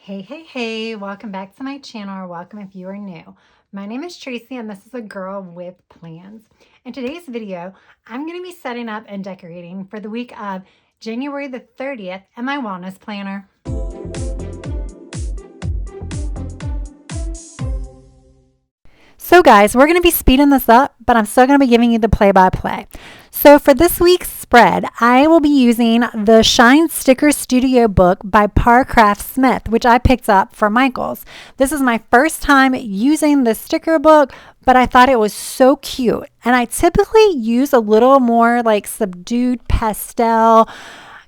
Hey, welcome back to my channel, or welcome if you are new. My name is Tracy and this is A Girl with Plans. In today's video, I'm going to be setting up and decorating for the week of January the 30th in my wellness planner. So guys, we're going to be speeding this up, but I'm still going to be giving you the play-by-play. So for this week's spread, I will be using the Shine Sticker Studio book by Parcraft Smith, which I picked up for Michael's. This is my first time using the sticker book, but I thought it was so cute. And I typically use a little more like subdued pastel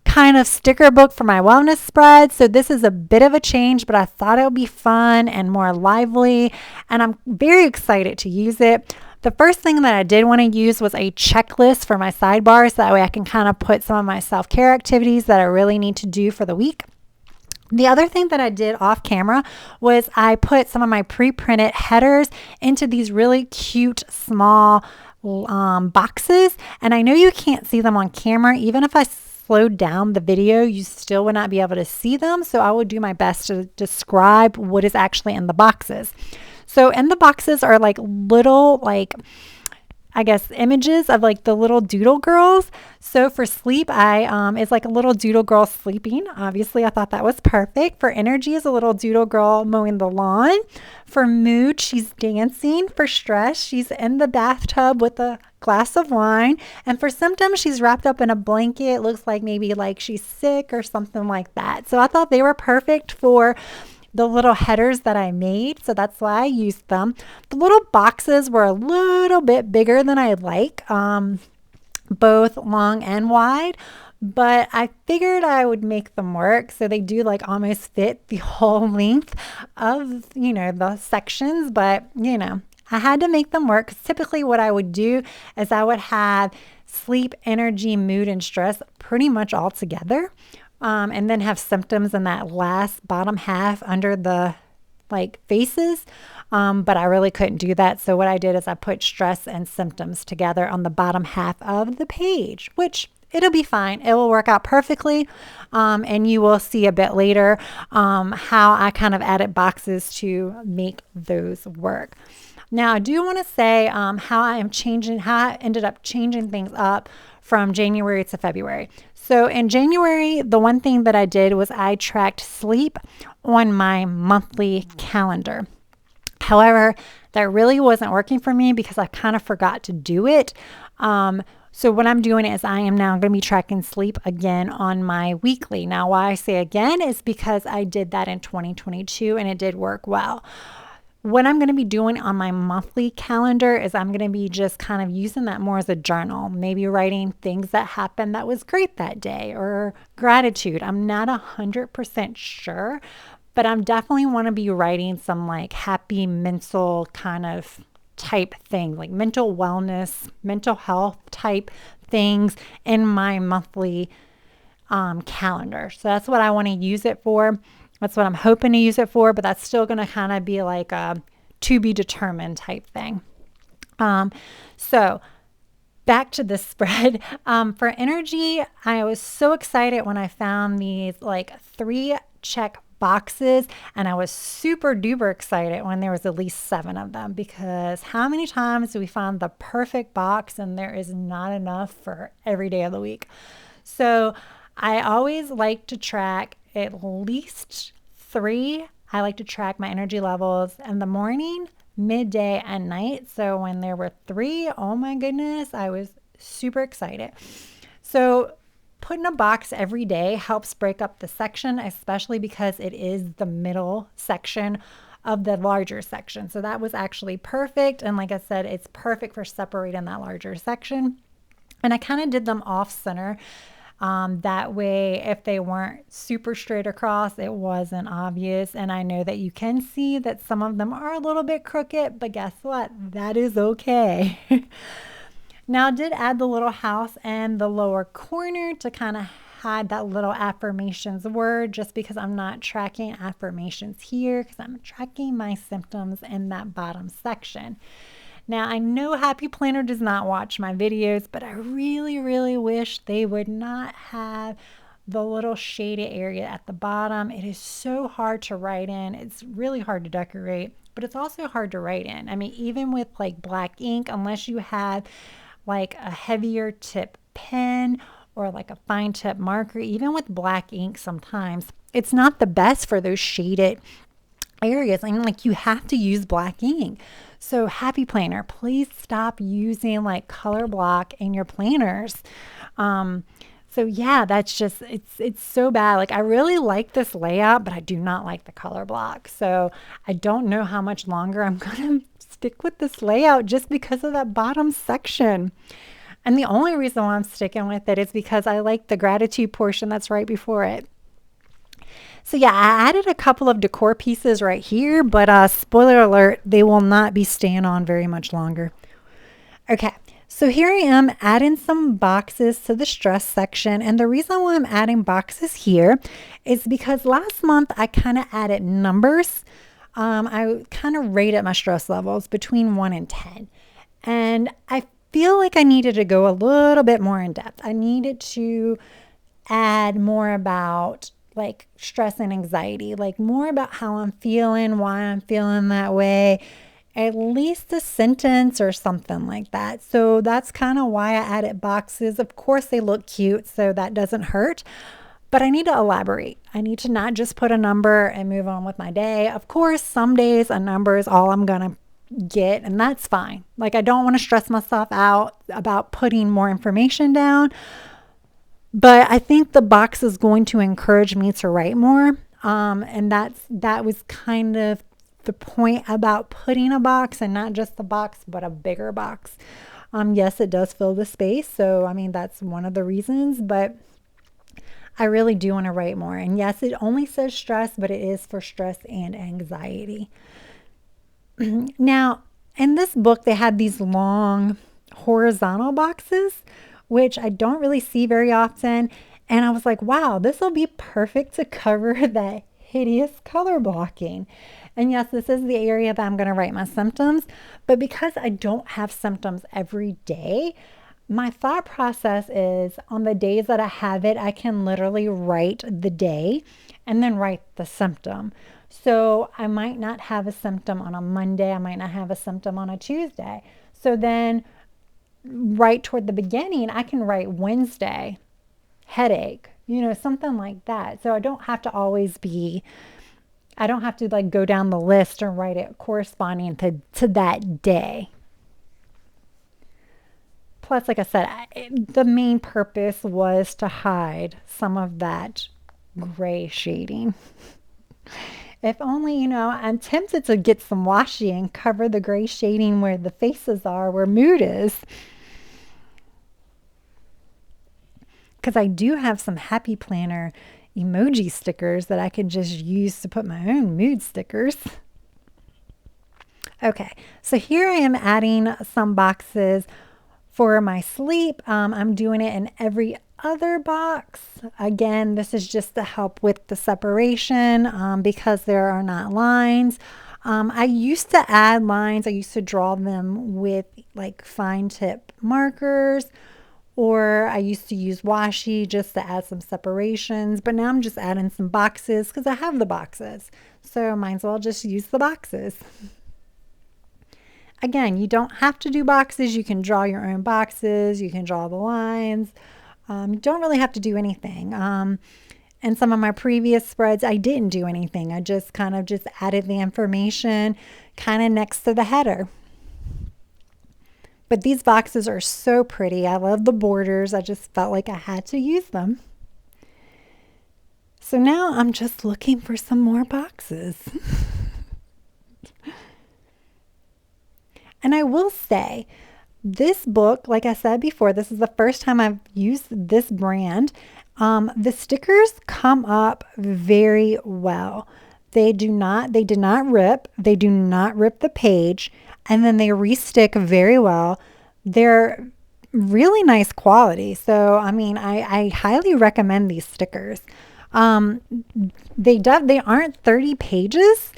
kind of sticker book for my wellness spread. So this is a bit of a change, but I thought it would be fun and more lively, and I'm very excited to use it. The first thing that I did want to use was a checklist for my sidebar, so that way I can kind of put some of my self-care activities that I really need to do for the week. The other thing that I did off camera was I put some of my pre-printed headers into these really cute small boxes, and I know you can't see them on camera. Even if I slowed down the video, you still would not be able to see them. So I will do my best to describe what is actually in the boxes. So in the boxes are like little, I guess, images of like the little doodle girls. So for sleep, it's like a little doodle girl sleeping. Obviously, I thought that was perfect. For energy is a little doodle girl mowing the lawn. For mood, she's dancing. For stress, she's in the bathtub with a glass of wine. And for symptoms, she's wrapped up in a blanket. It looks like maybe like she's sick or something like that. So I thought they were perfect for the little headers that I made, so that's why I used them. The little boxes were a little bit bigger than I like, both long and wide, but I figured I would make them work, so they do like almost fit the whole length of, the sections, but I had to make them work, because typically what I would do is I would have sleep, energy, mood, and stress pretty much all together. And then have symptoms in that last bottom half under the faces. But I really couldn't do that. So what I did is I put stress and symptoms together on the bottom half of the page, which it'll be fine. It will work out perfectly. And you will see a bit later how I kind of added boxes to make those work. Now, I do want to say how I ended up changing things up from January to February. So in January, the one thing that I did was I tracked sleep on my monthly calendar. However, that really wasn't working for me because I kind of forgot to do it. So what I'm doing is I am now going to be tracking sleep again on my weekly. Now, why I say again is because I did that in 2022 and it did work well. What I'm going to be doing on my monthly calendar is I'm going to be just kind of using that more as a journal, maybe writing things that happened that was great that day or gratitude. I'm not 100% sure, but I'm definitely want to be writing some like happy mental kind of type thing, like mental wellness, mental health type things in my monthly calendar. So that's what I want to use it for. That's what I'm hoping to use it for, but that's still going to kind of be like a to be determined type thing. So back to this spread. For energy, I was so excited when I found these like 3 check boxes, and I was super duper excited when there was at least 7 of them, because how many times do we find the perfect box and there is not enough for every day of the week? So I always like to track at least 3. I like to track my energy levels in the morning, midday, and night. So when there were 3, oh my goodness, I was super excited. So putting a box every day helps break up the section, especially because it is the middle section of the larger section. So that was actually perfect. And like I said, it's perfect for separating that larger section. And I kind of did them off center. That way, if they weren't super straight across, it wasn't obvious. And I know that you can see that some of them are a little bit crooked, but guess what? That is okay. Now, I did add the little house in the lower corner to kind of hide that little affirmations word, just because I'm not tracking affirmations here, because I'm tracking my symptoms in that bottom section. Now, I know Happy Planner does not watch my videos, but I really, really wish they would not have the little shaded area at the bottom. It is so hard to write in. It's really hard to decorate, but it's also hard to write in. I mean, even with like black ink, unless you have like a heavier tip pen or like a fine tip marker, even with black ink sometimes, it's not the best for those shaded areas. I mean, like you have to use black ink. So Happy Planner, please stop using like color block in your planners. So yeah, that's just it's so bad. Like I really like this layout, but I do not like the color block. So I don't know how much longer I'm gonna stick with this layout just because of that bottom section. And the only reason why I'm sticking with it is because I like the gratitude portion that's right before it. So yeah, I added a couple of decor pieces right here, but spoiler alert, they will not be staying on very much longer. Okay, so here I am adding some boxes to the stress section. And the reason why I'm adding boxes here is because last month I kind of added numbers. I kind of rated my stress levels between 1 and 10. And I feel like I needed to go a little bit more in depth. I needed to add more about like stress and anxiety, like more about how I'm feeling, why I'm feeling that way, at least a sentence or something like that. So that's kind of why I added boxes. Of course, they look cute, so that doesn't hurt. But I need to elaborate. I need to not just put a number and move on with my day. Of course, some days a number is all I'm going to get, and that's fine. Like, I don't want to stress myself out about putting more information down. But I think the box is going to encourage me to write more. And that was kind of the point about putting a box, and not just a box, but a bigger box. Yes, it does fill the space. So, I mean, that's one of the reasons, but I really do want to write more. And yes, it only says stress, but it is for stress and anxiety. Now, in this book, they had these long horizontal boxes, which I don't really see very often. And I was like, wow, this will be perfect to cover that hideous color blocking. And yes, this is the area that I'm going to write my symptoms. But because I don't have symptoms every day, my thought process is on the days that I have it, I can literally write the day and then write the symptom. So I might not have a symptom on a Monday. I might not have a symptom on a Tuesday. So then right toward the beginning, I can write Wednesday, headache, something like that. So I don't have to like go down the list and write it corresponding to that day. Plus, like I said, the main purpose was to hide some of that gray shading. If only, I'm tempted to get some washi and cover the gray shading where the faces are, where mood is. Because I do have some Happy Planner emoji stickers that I can just use to put my own mood stickers. Okay, so here I am adding some boxes for my sleep. I'm doing it in every other box. Again, this is just to help with the separation because there are not lines. I used to add lines. I used to draw them with like fine tip markers, or I used to use washi just to add some separations, but now I'm just adding some boxes because I have the boxes. So might as well just use the boxes. Again, you don't have to do boxes. You can draw your own boxes. You can draw the lines. You don't really have to do anything. In some of my previous spreads, I didn't do anything. I just kind of just added the information kind of next to the header. But these boxes are so pretty. I love the borders. I just felt like I had to use them. So now I'm just looking for some more boxes. And I will say, this book, like I said before, this is the first time I've used this brand. The stickers come up very well. They did not rip. They do not rip the page. And then they restick very well. They're really nice quality. So, I mean, I highly recommend these stickers. They aren't 30 pages.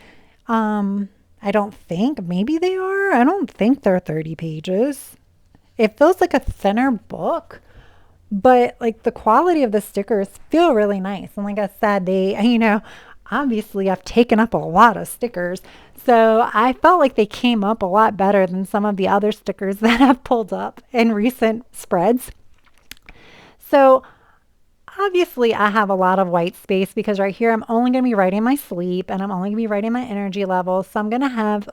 I don't think. Maybe they are. I don't think they're 30 pages. It feels like a thinner book, but like the quality of the stickers feel really nice. And like I said, obviously I've taken up a lot of stickers. So I felt like they came up a lot better than some of the other stickers that I've pulled up in recent spreads. So obviously I have a lot of white space because right here I'm only going to be writing my sleep and I'm only going to be writing my energy levels. So I'm going to have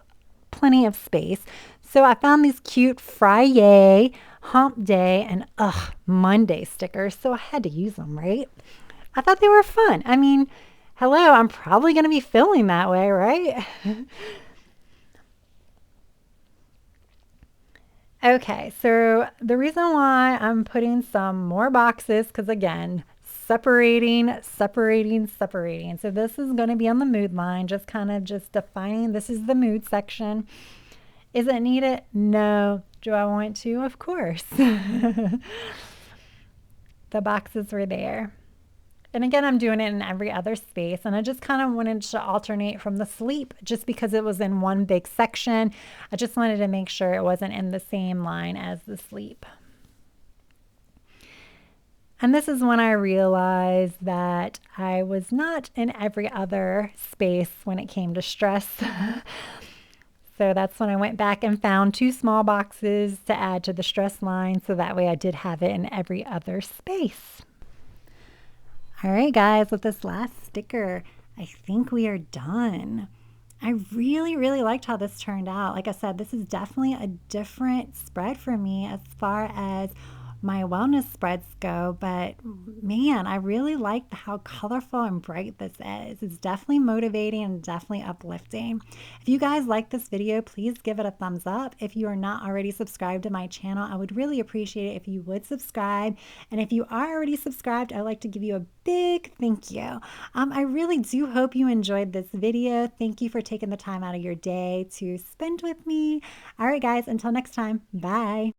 plenty of space. So I found these cute Friday, Hump Day, and Monday stickers. So I had to use them, right? I thought they were fun. I mean, hello, I'm probably going to be feeling that way, right? Okay, so the reason why I'm putting some more boxes, because again, separating. So this is going to be on the mood line, just kind of just defining this is the mood section. Is it needed? No. Do I want to? Of course. The boxes were there. And again, I'm doing it in every other space. And I just kind of wanted to alternate from the sleep just because it was in one big section. I just wanted to make sure it wasn't in the same line as the sleep. And this is when I realized that I was not in every other space when it came to stress. So that's when I went back and found two small boxes to add to the stress line so that way I did have it in every other space. All right, guys, with this last sticker, I think we are done. I really, really liked how this turned out. Like I said, this is definitely a different spread for me as far as my wellness spreads go, but man, I really like how colorful and bright this is. It's definitely motivating and definitely uplifting. If you guys like this video, please give it a thumbs up. If you are not already subscribed to my channel, I would really appreciate it if you would subscribe. And if you are already subscribed, I'd like to give you a big thank you. I really do hope you enjoyed this video. Thank you for taking the time out of your day to spend with me. All right, guys, until next time, bye.